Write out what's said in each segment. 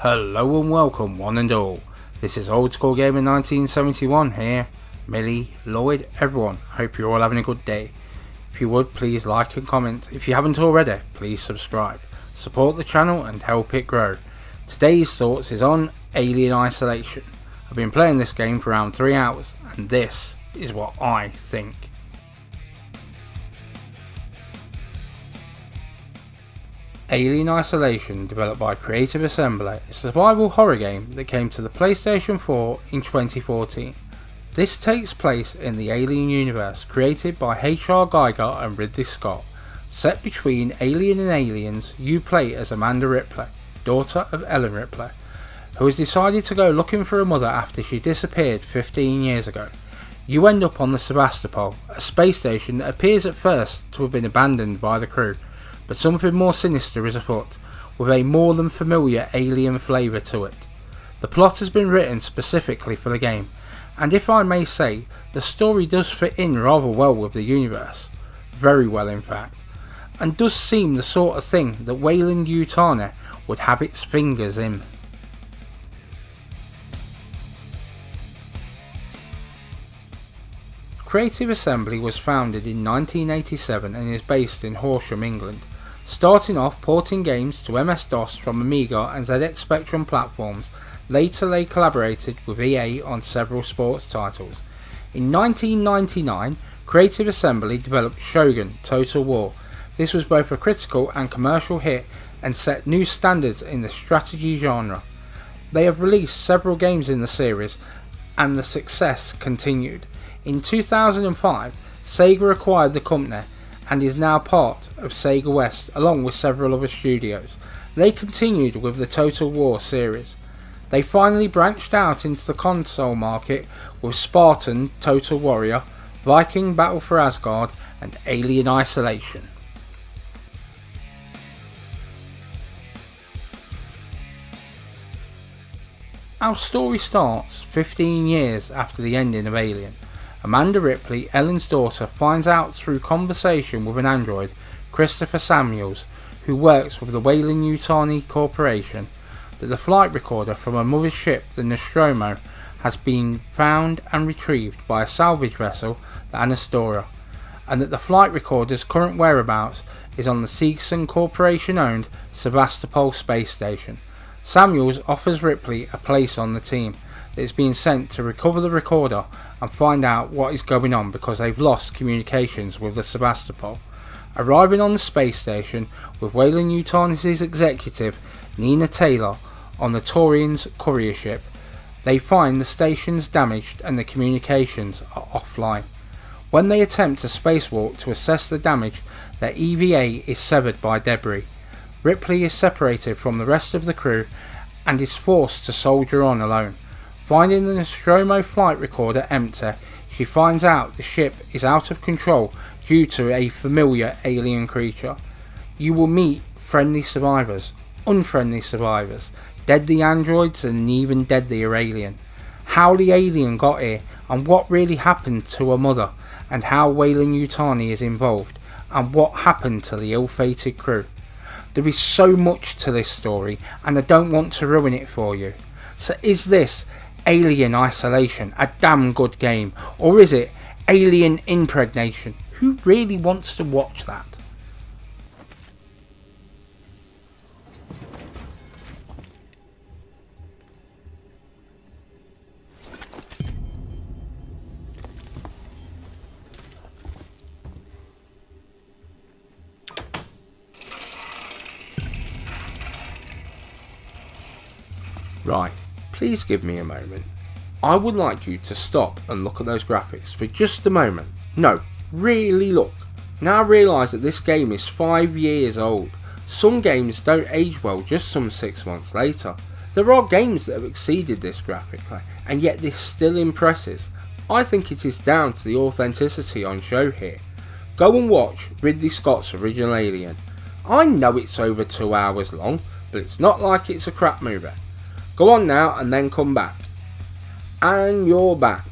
Hello and welcome one and all. This is Old School Gamer 1971 here. Millie, Lloyd, everyone, hope you're all having a good day. If you would, please like and comment. If you haven't already, please subscribe. Support the channel and help it grow. Today's thoughts is on Alien Isolation. I've been playing this game for around 3 hours and this is what I think. Alien Isolation, developed by Creative Assembly, is a survival horror game that came to the PlayStation 4 in 2014. This takes place in the Alien universe created by H.R. Giger and Ridley Scott. Set between Alien and Aliens, you play as Amanda Ripley, daughter of Ellen Ripley, who has decided to go looking for her mother after she disappeared 15 years ago. You end up on the Sebastopol, a space station that appears at first to have been abandoned by the crew, but something more sinister is afoot, with a more than familiar alien flavour to it. The plot has been written specifically for the game, and if I may say, the story does fit in rather well with the universe, very well in fact, and does seem the sort of thing that Weyland-Yutani would have its fingers in. Creative Assembly was founded in 1987 and is based in Horsham, England. Starting off porting games to MS-DOS from Amiga and ZX Spectrum platforms, later they collaborated with EA on several sports titles. In 1999, Creative Assembly developed Shogun Total War. This was both a critical and commercial hit and set new standards in the strategy genre. They have released several games in the series and the success continued. In 2005, Sega acquired the company and is now part of Sega West along with several other studios. They continued with the Total War series. They finally branched out into the console market with Spartan Total Warrior, Viking Battle for Asgard and Alien Isolation. Our story starts 15 years after the ending of Alien. Amanda Ripley, Ellen's daughter, finds out through conversation with an android, Christopher Samuels, who works with the Weyland-Yutani Corporation, that the flight recorder from her mother's ship, the Nostromo, has been found and retrieved by a salvage vessel, the Anestora, and that the flight recorder's current whereabouts is on the Seegson Corporation-owned Sebastopol space station. Samuels offers Ripley a place on the team that is being sent to recover the recorder and find out what is going on because they've lost communications with the Sebastopol. Arriving on the space station with Weyland-Yutani's executive Nina Taylor on the Taurian's courier ship, they find the station's damaged and the communications are offline. When they attempt a spacewalk to assess the damage, their EVA is severed by debris. Ripley is separated from the rest of the crew and is forced to soldier on alone. Finding the Nostromo flight recorder empty, she finds out the ship is out of control due to a familiar alien creature. You will meet friendly survivors, unfriendly survivors, deadly androids and an even deadlier alien. How the alien got here and what really happened to her mother, and how Weyland-Yutani is involved and what happened to the ill-fated crew. There is so much to this story and I don't want to ruin it for you. So is this Alien Isolation a damn good game, or is it Alien Impregnation? Who really wants to watch that? Right. Please give me a moment. I would like you to stop and look at those graphics for just a moment. No, really look. Now I realise that this game is 5 years old. Some games don't age well just some 6 months later. There are games that have exceeded this graphically, and yet this still impresses. I think it is down to the authenticity on show here. Go and watch Ridley Scott's original Alien. I know it's over 2 hours long, but it's not like it's a crap movie. Go on now and then come back. And you're back.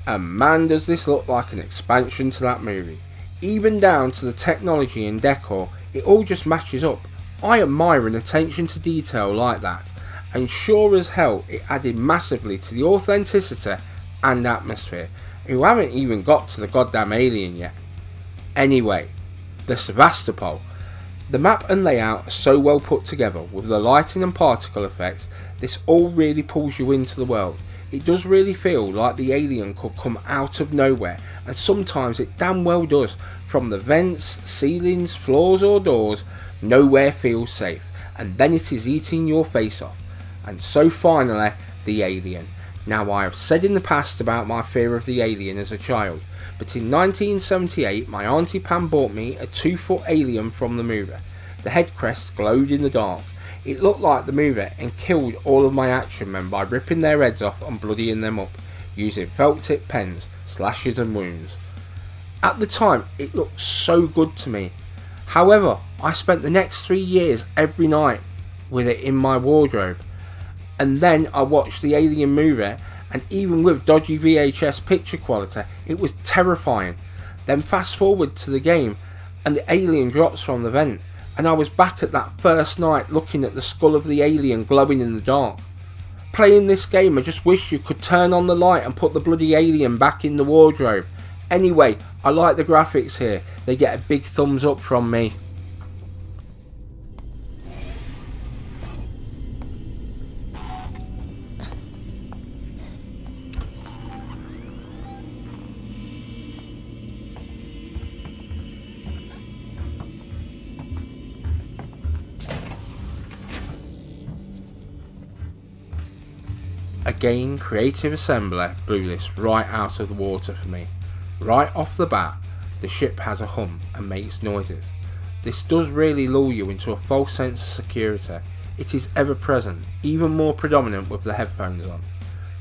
And man, does this look like an expansion to that movie. Even down to the technology and decor, it all just matches up. I admire an attention to detail like that, and sure as hell it added massively to the authenticity and atmosphere. We haven't even got to the goddamn alien yet. Anyway, the Sevastopol. The map and layout are so well put together with the lighting and particle effects, this all really pulls you into the world. It does really feel like the alien could come out of nowhere, and sometimes it damn well does. From the vents, ceilings, floors or doors, nowhere feels safe, and then it is eating your face off. And so finally, the alien. Now, I have said in the past about my fear of the alien as a child, but in 1978 my Auntie Pam bought me a 2-foot alien from the movie. The head crest glowed in the dark. It looked like the movie and killed all of my action men by ripping their heads off and bloodying them up, using felt tip pens, slashes and wounds. At the time it looked so good to me. However, I spent the next 3 years every night with it in my wardrobe. And then I watched the Alien movie, and even with dodgy VHS picture quality, it was terrifying. Then fast forward to the game, and the alien drops from the vent, and I was back at that first night looking at the skull of the alien glowing in the dark. Playing this game, I just wish you could turn on the light and put the bloody alien back in the wardrobe. Anyway, I like the graphics here, they get a big thumbs up from me. Again, Creative Assembly blew this right out of the water for me. Right off the bat, the ship has a hum and makes noises. This does really lull you into a false sense of security. It is ever present, even more predominant with the headphones on.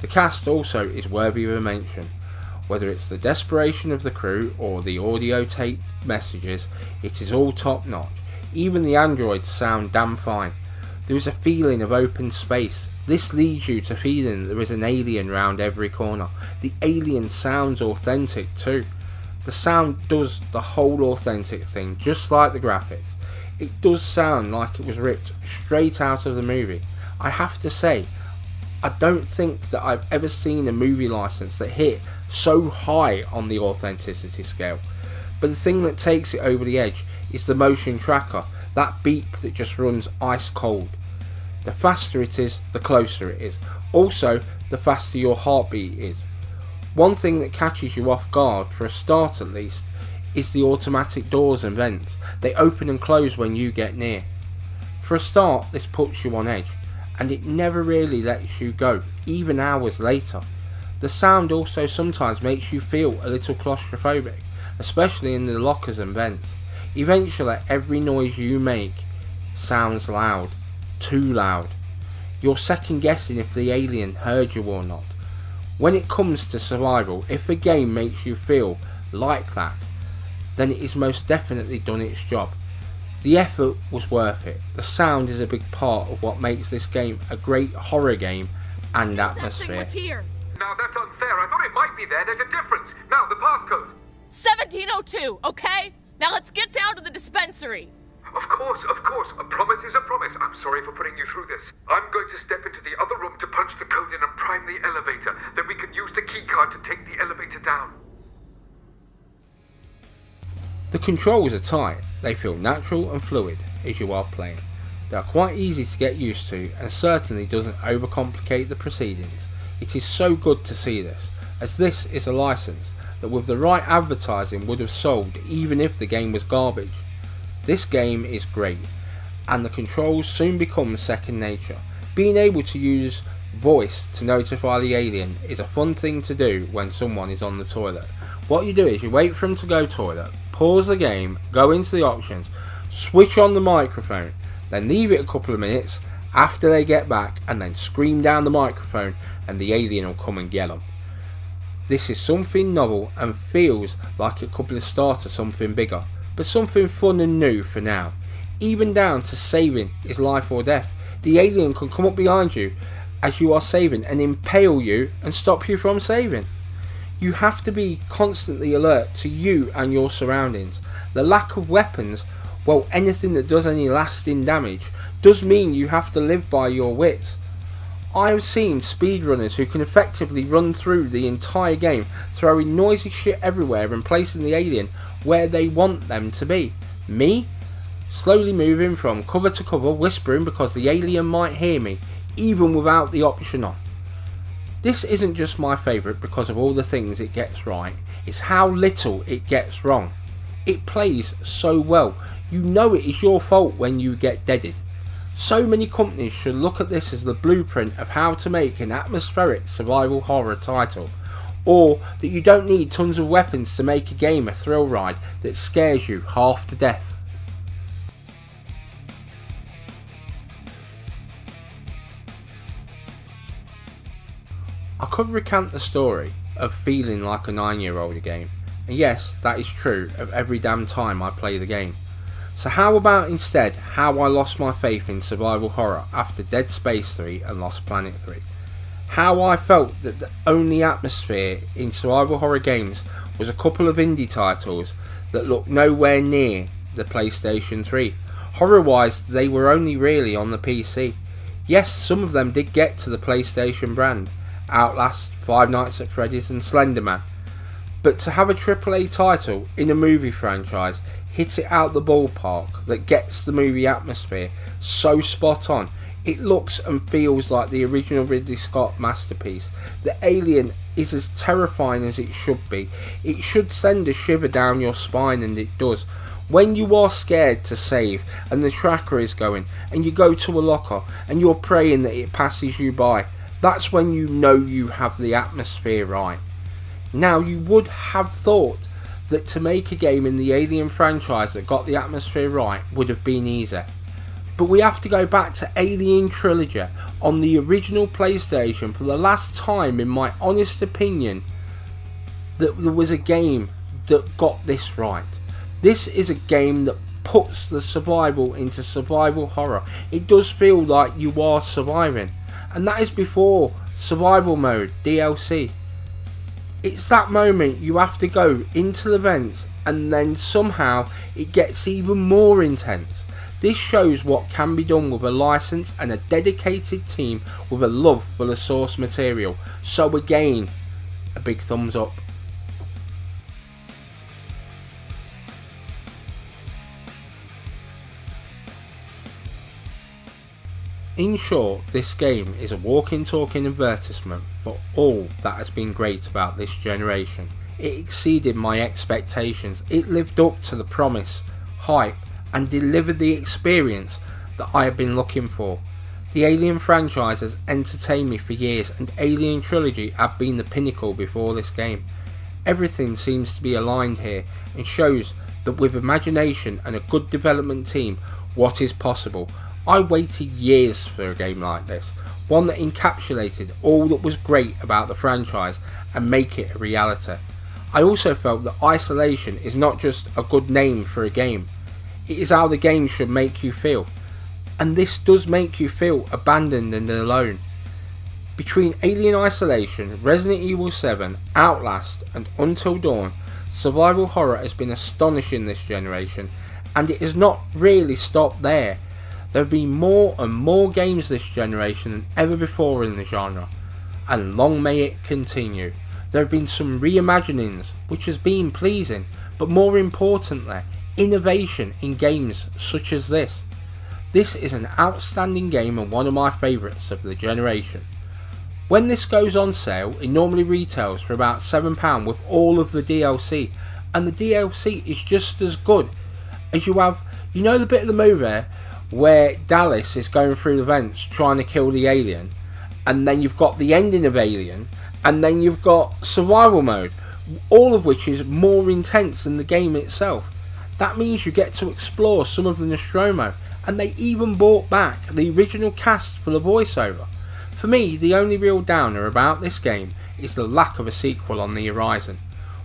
The cast also is worthy of a mention. Whether it's the desperation of the crew or the audio taped messages, it is all top notch. Even the androids sound damn fine. There is a feeling of open space. This leads you to feeling that there is an alien round every corner. The alien sounds authentic too. The sound does the whole authentic thing, just like the graphics. It does sound like it was ripped straight out of the movie. I have to say, I don't think that I've ever seen a movie license that hit so high on the authenticity scale. But the thing that takes it over the edge is the motion tracker, that beep that just runs ice cold. The faster it is, the closer it is. Also, the faster your heartbeat is. One thing that catches you off guard, for a start at least, is the automatic doors and vents. They open and close when you get near. For a start, this puts you on edge, and it never really lets you go, even hours later. The sound also sometimes makes you feel a little claustrophobic, especially in the lockers and vents. Eventually, every noise you make sounds loud. Too loud. You're second guessing if the alien heard you or not. When it comes to survival, if a game makes you feel like that, then it has most definitely done its job. The effort was worth it. The sound is a big part of what makes this game a great horror game and atmosphere. That thing was here. Now that's unfair. I thought it might be there. There's a difference. Now the passcode. 1702, okay? Now let's get down to the dispensary. Of course. A promise is a promise. I'm sorry for putting you through this. I'm going to step into the other room to punch the code in and prime the elevator. Then we can use the keycard to take the elevator down. The controls are tight. They feel natural and fluid as you are playing. They are quite easy to get used to and certainly doesn't overcomplicate the proceedings. It is so good to see this, as this is a license that with the right advertising would have sold even if the game was garbage. This game is great, and the controls soon become second nature. Being able to use voice to notify the alien is a fun thing to do when someone is on the toilet. What you do is you wait for them to go toilet, pause the game, go into the options, switch on the microphone, then leave it a couple of minutes after they get back, and then scream down the microphone and the alien will come and get them. This is something novel and feels like it could be the start of something bigger, but something fun and new for now. Even down to saving is life or death. The alien can come up behind you as you are saving and impale you and stop you from saving. You have to be constantly alert to you and your surroundings. The lack of weapons, well, anything that does any lasting damage, does mean you have to live by your wits. I have seen speedrunners who can effectively run through the entire game, throwing noisy shit everywhere and placing the alien where they want them to be. Me? Slowly moving from cover to cover, whispering because the alien might hear me, even without the option on. This isn't just my favourite because of all the things it gets right, it's how little it gets wrong. It plays so well, you know it is your fault when you get deaded. So many companies should look at this as the blueprint of how to make an atmospheric survival horror title, or that you don't need tons of weapons to make a game a thrill ride that scares you half to death. I could recount the story of feeling like a 9-year-old again, and yes, that is true of every damn time I play the game. So how about instead how I lost my faith in survival horror after Dead Space 3 and Lost Planet 3. How I felt that the only atmosphere in survival horror games was a couple of indie titles that looked nowhere near the PlayStation 3. Horror wise, they were only really on the PC. Yes, some of them did get to the PlayStation brand, Outlast, Five Nights at Freddy's and Slenderman. But to have a AAA title in a movie franchise hit it out the ballpark that gets the movie atmosphere so spot on, it looks and feels like the original Ridley Scott masterpiece. The alien is as terrifying as it should be. It should send a shiver down your spine, and it does. When you are scared to save and the tracker is going and you go to a locker and you're praying that it passes you by, that's when you know you have the atmosphere right. Now, you would have thought that to make a game in the Alien franchise that got the atmosphere right would have been easy. But we have to go back to Alien Trilogy on the original PlayStation for the last time, in my honest opinion, that there was a game that got this right. This is a game that puts the survival into survival horror. It does feel like you are surviving. And that is before survival mode, DLC. It's that moment you have to go into the vents and then somehow it gets even more intense. This shows what can be done with a license and a dedicated team with a love for the source material. So again, a big thumbs up. In short, this game is a walking talking advertisement for all that has been great about this generation. It exceeded my expectations, it lived up to the promise, hype and delivered the experience that I have been looking for. The Alien franchise has entertained me for years, and Alien Trilogy have been the pinnacle before this game. Everything seems to be aligned here and shows that with imagination and a good development team, what is possible. I waited years for a game like this, one that encapsulated all that was great about the franchise and make it a reality. I also felt that Isolation is not just a good name for a game, it is how the game should make you feel, and this does make you feel abandoned and alone. Between Alien Isolation, Resident Evil 7, Outlast and Until Dawn, survival horror has been astonishing this generation, and it has not really stopped there. There have been more and more games this generation than ever before in the genre, and long may it continue. There have been some reimaginings which has been pleasing, but more importantly, innovation in games such as this. This is an outstanding game and one of my favourites of the generation. When this goes on sale, it normally retails for about £7 with all of the DLC, and the DLC is just as good as you have, you know the bit of the movie where Dallas is going through the vents trying to kill the alien, and then you've got the ending of Alien, and then you've got survival mode, all of which is more intense than the game itself. That means you get to explore some of the Nostromo, and they even brought back the original cast for the voiceover. For me, the only real downer about this game is the lack of a sequel on the horizon,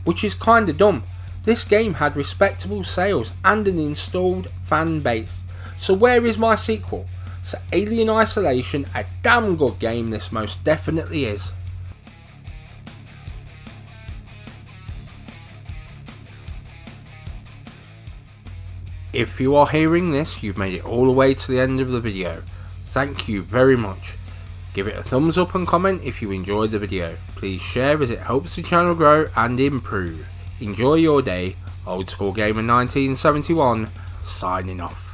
which is kinda dumb. This game had respectable sales and an installed fan base. So where is my sequel? So Alien Isolation, a damn good game this most definitely is. If you are hearing this, you've made it all the way to the end of the video. Thank you very much. Give it a thumbs up and comment if you enjoyed the video. Please share as it helps the channel grow and improve. Enjoy your day. Old School Gamer 1971 signing off.